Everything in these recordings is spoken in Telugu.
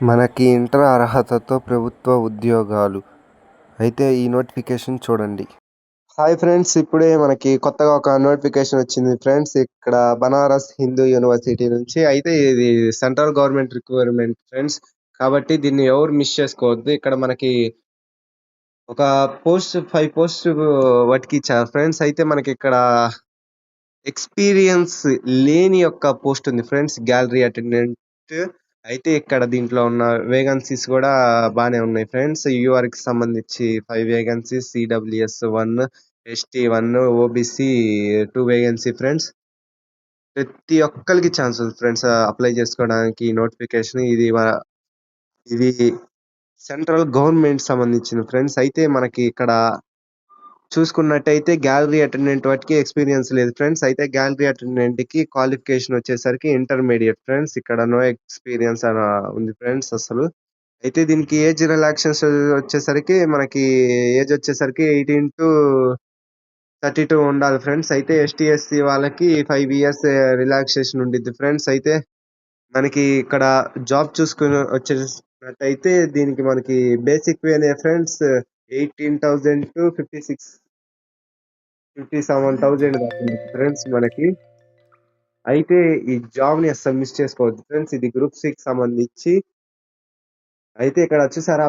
మనకి ఇంటర్ అర్హతతో ప్రభుత్వ ఉద్యోగాలు. అయితే ఈ నోటిఫికేషన్ చూడండి. Hi friends! ఇప్పుడే మనకి కొత్తగా ఒక నోటిఫికేషన్ వచ్చింది ఫ్రెండ్స్. ఇక్కడ బనారస్ హిందూ యూనివర్సిటీ నుంచి. అయితే ఇది సెంట్రల్ గవర్నమెంట్ రిక్వైర్మెంట్ ఫ్రెండ్స్. కాబట్టి దీన్ని ఎవరు మిస్ చేసుకోవద్దు. ఇక్కడ మనకి ఒక 5 పోస్ట్ ఇచ్చారు ఫ్రెండ్స్. అయితే మనకి ఇక్కడ ఎక్స్పీరియన్స్ లేని యొక్క పోస్ట్ ఉంది ఫ్రెండ్స్, గ్యాలరీ అటెండెంట్. అయితే ఇక్కడ దీంట్లో ఉన్న వేకెన్సీస్ కూడా బాగానే ఉన్నాయి ఫ్రెండ్స్. యూఆర్కి సంబంధించి 5 vacancies, CWS 1, ST 1, OBC 2 vacancy friends. ప్రతి ఒక్కరికి ఛాన్స్ ఉంది ఫ్రెండ్స్ అప్లై చేసుకోవడానికి. నోటిఫికేషన్ ఇది సెంట్రల్ గవర్నమెంట్ సంబంధించిన ఫ్రెండ్స్. అయితే మనకి ఇక్కడ చూసుకున్నట్టయితే గ్యాలరీ అటెండెంట్ వాటికి ఎక్స్పీరియన్స్ లేదు ఫ్రెండ్స్. అయితే గ్యాలరీ అటెండెంట్ కి క్వాలిఫికేషన్ వచ్చేసరికి ఇంటర్మీడియట్ ఫ్రెండ్స్. ఇక్కడ నో ఎక్స్పీరియన్స్ అని ఉంది ఫ్రెండ్స్ అసలు. అయితే దీనికి ఏజ్ రిలాక్సేషన్ వచ్చేసరికి మనకి ఏజ్ వచ్చేసరికి 18 to 32 ఉండాలి ఫ్రెండ్స్. అయితే ఎస్టీ ఎస్సీ వాళ్ళకి 5 years రిలాక్సేషన్ ఉండిద్ది ఫ్రెండ్స్. అయితే మనకి ఇక్కడ జాబ్ చూసుకుని వచ్చేసినట్టయితే దీనికి మనకి బేసిక్ వేనే ఫ్రెండ్స్ 18,000 to 57,000 ఫ్రెండ్స్ మనకి. అయితే ఈ జాబ్ ని అస్సలు మిస్ చేసుకోవద్దు ఫ్రెండ్స్. ఇది గ్రూప్ 6 సంబంధించి. అయితే ఇక్కడ వచ్చేసరి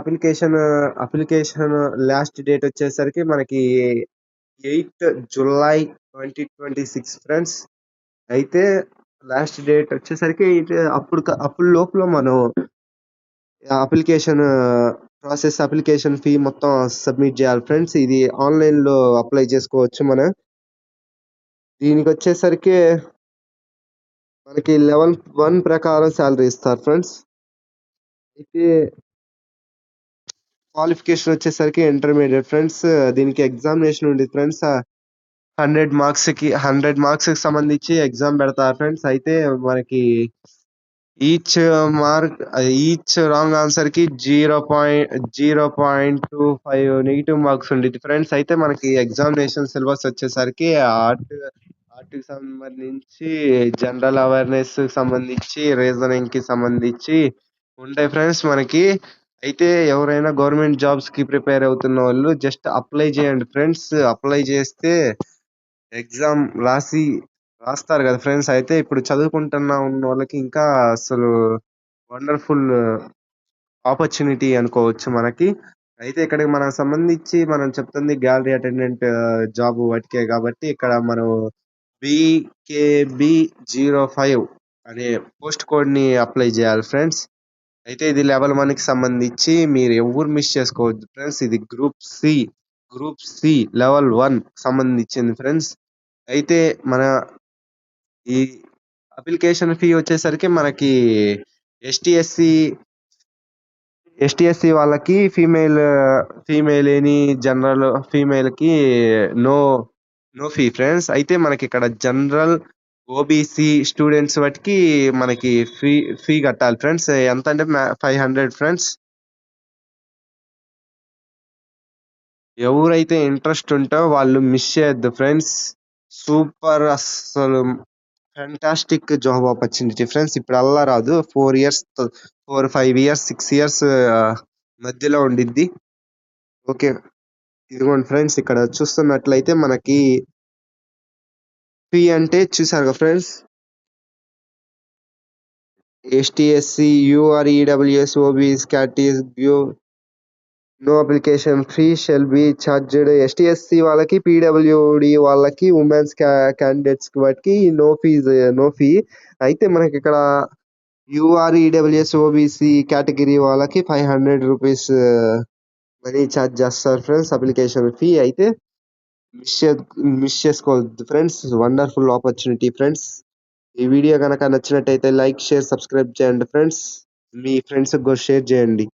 అప్లికేషన్ లాస్ట్ డేట్ వచ్చేసరికి మనకి 8 July 2026 ఫ్రెండ్స్. అయితే లాస్ట్ డేట్ వచ్చేసరికి అప్పుడు లోపల మనం అప్లికేషన్ ఫీ మొత్తం సబ్మిట్ చేయాలి ఫ్రెండ్స్. ఇది ఆన్లైన్ లో అప్లై చేసుకోవచ్చు మనం. దీనికి వచ్చేసరికి మనకి లెవెల్ 1 ప్రకారం శాలరీ ఇస్తారు ఫ్రెండ్స్. అయితే క్వాలిఫికేషన్ వచ్చేసరికి ఇంటర్మీడియట్ ఫ్రెండ్స్. దీనికి ఎగ్జామినేషన్ ఉంది ఫ్రెండ్స్. 100 మార్క్స్ కి సంబంధించి ఎగ్జామ్ పెడతారు ఫ్రెండ్స్. అయితే మనకి ఈచ్ రాంగ్ ఆన్సర్ కి 0.25 నెగిటివ్ మార్క్స్ ఉండిద్ది ఫ్రెండ్స్. అయితే మనకి ఎగ్జామినేషన్ సిలబస్ వచ్చేసరికి ఆర్ట్కి సంబంధించి, జనరల్ అవేర్నెస్ సంబంధించి, రీజనింగ్ కి సంబంధించి ఉంటాయి ఫ్రెండ్స్ మనకి. అయితే ఎవరైనా గవర్నమెంట్ జాబ్స్ కి ప్రిపేర్ అవుతున్న వాళ్ళు జస్ట్ అప్లై చేయండి ఫ్రెండ్స్. అప్లై చేస్తే ఎగ్జామ్ రాస్తారు కదా ఫ్రెండ్స్. అయితే ఇప్పుడు చదువుకుంటున్న ఉన్న వాళ్ళకి ఇంకా అసలు వండర్ఫుల్ ఆపర్చునిటీ అనుకోవచ్చు మనకి. అయితే ఇక్కడికి మనకు సంబంధించి మనం చెప్తుంది గ్యాలరీ అటెండెంట్ జాబ్ వాటికే కాబట్టి ఇక్కడ మనం BKB05 అనే పోస్ట్ కోడ్ ని అప్లై చేయాలి ఫ్రెండ్స్. అయితే ఇది లెవెల్ 1 కి సంబంధించి మీరు ఎవరు మిస్ చేసుకోవద్దు ఫ్రెండ్స్. ఇది గ్రూప్ సి లెవెల్ 1 సంబంధించింది ఫ్రెండ్స్. అయితే మన ఈ అప్లికేషన్ ఫీ వచ్చేసరికి మనకి ఎస్టీ ఎస్సీ వాళ్ళకి ఫీమేల్ ఎనీ జనరల్ ఫీమేల్ కి నో ఫీ ఫ్రెండ్స్. అయితే మనకి ఇక్కడ జనరల్ ఓబీసీ స్టూడెంట్స్ వాటికి మనకి ఫీ కట్టాలి ఫ్రెండ్స్. ఎంత అంటే 500 ఫ్రెండ్స్. ఎవరైతే ఇంట్రెస్ట్ ఉంటారో వాళ్ళు మిస్ చేయొద్దు ఫ్రెండ్స్. సూపర్, అస్సలు ఫ్యాంటాస్టిక్ జాబ్ ఆపర్చునిటీ ఫ్రెండ్స్. ఇప్పుడు అల్లా రాదు, 4 years 5 years 6 years మధ్యలో ఉండిద్ది. ఓకే, ఇదిగోండి ఫ్రెండ్స్. ఇక్కడ చూస్తున్నట్లయితే మనకి ఫీ అంటే చూసారు కదా friends. ST SC UR EWS OBC category no application fee shall be charged. ST SC వాళ్ళకి, పీడబ్ల్యూడి వాళ్ళకి, ఉమెన్స్ క్యాండిడేట్స్ వాటికి నో ఫీ. అయితే మనకి ఇక్కడ యూఆర్ఈడబ్ల్యూఎస్ ఓబీసీ కేటగిరీ వాళ్ళకి 500 రూపీస్ మనీ ఛార్జ్ చేస్తారు ఫ్రెండ్స్ అప్లికేషన్ ఫీ. అయితే మిస్ చేసుకోవద్దు ఫ్రెండ్స్. Wonderful opportunity friends. ఈ వీడియో కనుక నచ్చినట్టయితే లైక్, షేర్, సబ్స్క్రైబ్ చేయండి ఫ్రెండ్స్. మీ ఫ్రెండ్స్ కూడా షేర్ చేయండి.